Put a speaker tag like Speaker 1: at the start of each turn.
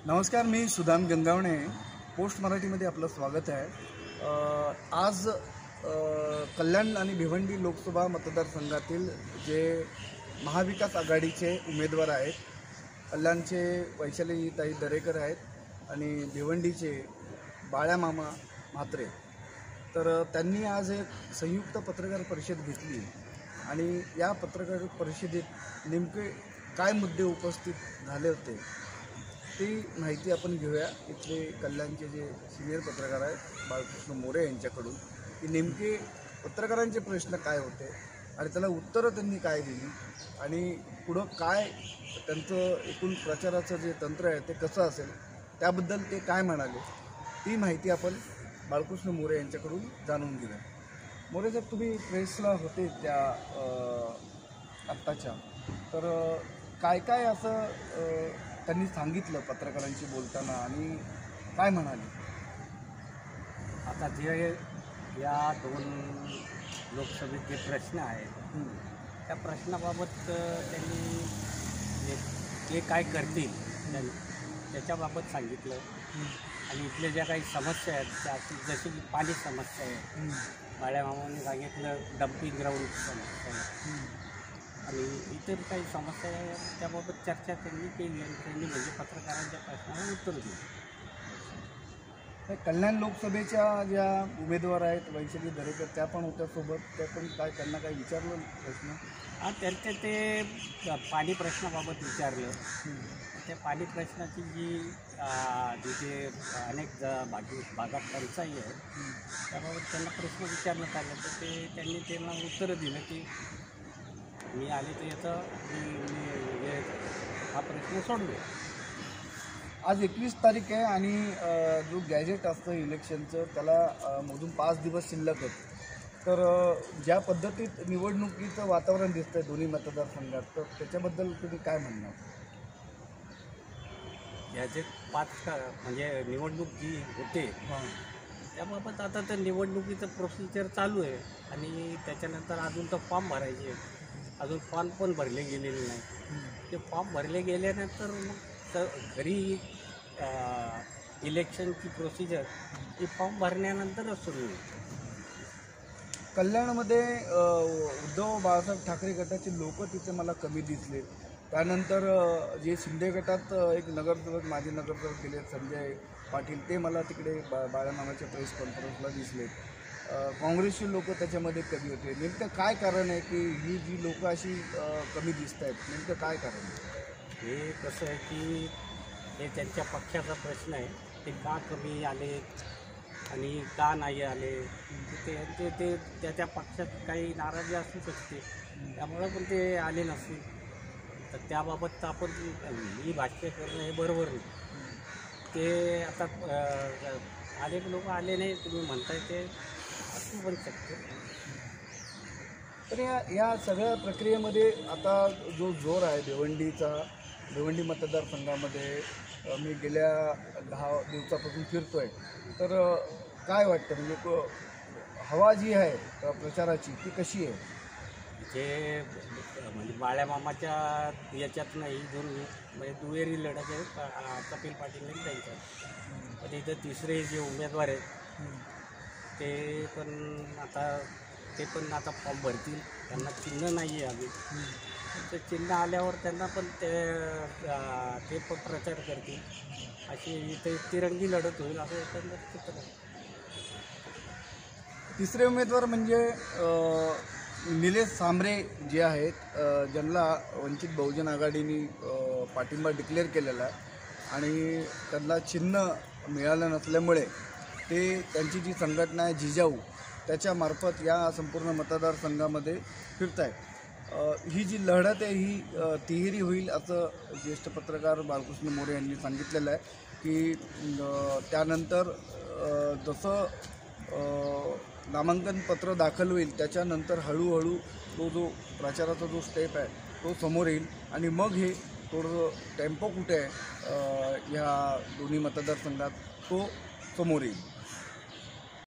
Speaker 1: नमस्कार, मी सुदाम गंगावणे. पोस्ट मराठीमध्ये आपलं स्वागत आहे. आज कल्याण आणि भिवंडी लोकसभा मतदारसंघातील जे महाविकास आघाडीचे उमेदवार आहेत, कल्याणचे वैशालीताई दरेकर आहेत आणि भिवंडीचे बाळ्यामामा म्हात्रे. तर त्यांनी आज एक संयुक्त पत्रकार परिषद घेतली आणि या पत्रकार परिषदेत नेमके काय मुद्दे उपस्थित झाले होते ती माहिती आपण घेऊया. इथले कल्याणचे जे सिनियर पत्रकार आहेत बाळकृष्ण मोरे यांच्याकडून की नेमके पत्रकारांचे प्रश्न काय होते आणि त्याला उत्तरं त्यांनी काय दिली आणि पुढं काय त्यांचं एकूण प्रचाराचं जे तंत्र आहे ते कसं असेल त्याबद्दल ते काय म्हणाले ती माहिती आपण बाळकृष्ण मोरे यांच्याकडून जाणून घेऊया. मोरे साहेब, तुम्ही प्रेसला होते त्या आत्ताच्या, तर काय काय असं त्यांनी सांगितलं पत्रकारांशी बोलताना आणि काय म्हणाले?
Speaker 2: आता जे या दोन लोकसभेत जे प्रश्न आहेत त्या प्रश्नाबाबत त्यांनी ते काय करतील त्याच्याबाबत सांगितलं आणि इथल्या ज्या काही समस्या आहेत त्या जशी की पाणी समस्या आहे, बाळ्यामामांनी सांगितलं डम्पिंग ग्राउंड समस्या आहे आणि इतर काही समस्या आहे त्याबाबत चर्चा त्यांनी केली आणि त्यांनी म्हणजे पत्रकारांच्या प्रश्नाला उत्तर दिलं.
Speaker 1: कल्याण लोकसभेच्या ज्या उमेदवार आहेत वैशाली दरेकर त्या पण होत्या सोबत, त्या पण काय त्यांना काही विचारलं प्रश्न?
Speaker 2: हां, त्यांचे ते पाणी प्रश्नाबाबत विचारलं. त्या पाणी प्रश्नाची जिथे अनेक भागात टंचाई आहे त्याबाबत त्यांना प्रश्न विचारण्यात आला तर त्यांनी त्यांना उत्तरं दिलं की मी आले तर याचा हा प्रश्न सोडलो.
Speaker 1: आज 21 तारीख आहे आणि जो गॅजेट असतं इलेक्शनचं त्याला मोजून 5 दिवस शिल्लक आहेत. तर ज्या पद्धतीत निवडणुकीचं वातावरण दिसतं आहे दोन्ही मतदारसंघात, तर त्याच्याबद्दल तुम्ही काय म्हणणार?
Speaker 2: गॅजेट 5 म्हणजे निवडणूक जी होते त्याबाबत आता तर निवडणुकीचं प्रोसिजर चालू आहे आणि त्याच्यानंतर अजून तर फॉर्म भरायचे, अजून फॉर्म पण भरले गेलेले नाही. ते फॉर्म भरले गेल्यानंतर मग घरी इलेक्शनची प्रोसिजर ही फॉर्म भरण्यानंतरच सुरू होईल.
Speaker 1: कल्याणमध्ये उद्धव बाळासाहेब ठाकरे गटाचे लोक तिथे मला कमी दिसले. त्यानंतर जे शिंदे गटात एक नगरसेवक माजी नगरसेवक केले संजय पाटील, ते मला तिकडे बाळामामाच्या प्रेस कॉन्फरन्सला दिसले. काँग्रेसची लोक त्याच्यामध्ये कमी होते. नेमकं काय कारण आहे की ही जी लोकं अशी कमी दिसत आहेत? नेमकं काय कारण आहे?
Speaker 2: हे कसं आहे की हे त्यांच्या पक्षाचा प्रश्न आहे. ते का कमी आले आणि का नाही आले ते त्या पक्षात काही नाराजी असू शकते, त्यामुळं पण ते आले नसतील. तर त्याबाबत आपण मी भाष्य करणं हे बरोबर नाही. ते आता अनेक लोक आले नाही तुम्ही म्हणताय ते असू पण शकते.
Speaker 1: तर या सगळ्या प्रक्रियेमध्ये आता जो जोर आहे भिवंडी मतदारसंघामध्ये मी गेल्या 10 दिवसापासून फिरतो आहे, तर काय वाटतं म्हणजे हवा जी आहे प्रचाराची ती कशी आहे?
Speaker 2: जे म्हणजे बाळ्यामामाच्या याच्यात नाही म्हणजे दुहेरी लढत आहे कपिल पाटील आणि त्यांच्यात. पण इथं तिसरे जे उमेदवार आहेत ते पण आता फॉर्म भरतील. त्यांना चिन्ह नाही आहे अजून. ते चिन्ह आल्यावर त्यांना पण ते पण प्रचार करतील. अशी इथे तिरंगी लढत होईल असं एकंदर चित्र आहे.
Speaker 1: तिसरे उमेदवार म्हणजे निलेश सांबरे जे आहेत, ज्यांना वंचित बहुजन आघाडीने पाठिंबा डिक्लेअर केलेला आहे आणि त्यांना चिन्ह मिळालं नसल्यामुळे ते त्यांची जी संघटना आहे जिजाऊ त्याच्यामार्फत या संपूर्ण मतदारसंघामध्ये फिरत आहेत. ही जी लढत आहे ही तिहेरी होईल असं ज्येष्ठ पत्रकार बाळकृष्ण मोरे यांनी सांगितलेलं आहे की त्यानंतर जसं नामांकन पत्र दाखल होईल त्याच्यानंतर हळूहळू तो जो प्रचाराचा जो स्टेप आहे तो समोर येईल आणि मग हे थोडंसं टेम्पो कुठे आहे ह्या दोन्ही मतदारसंघात तो समोर येईल.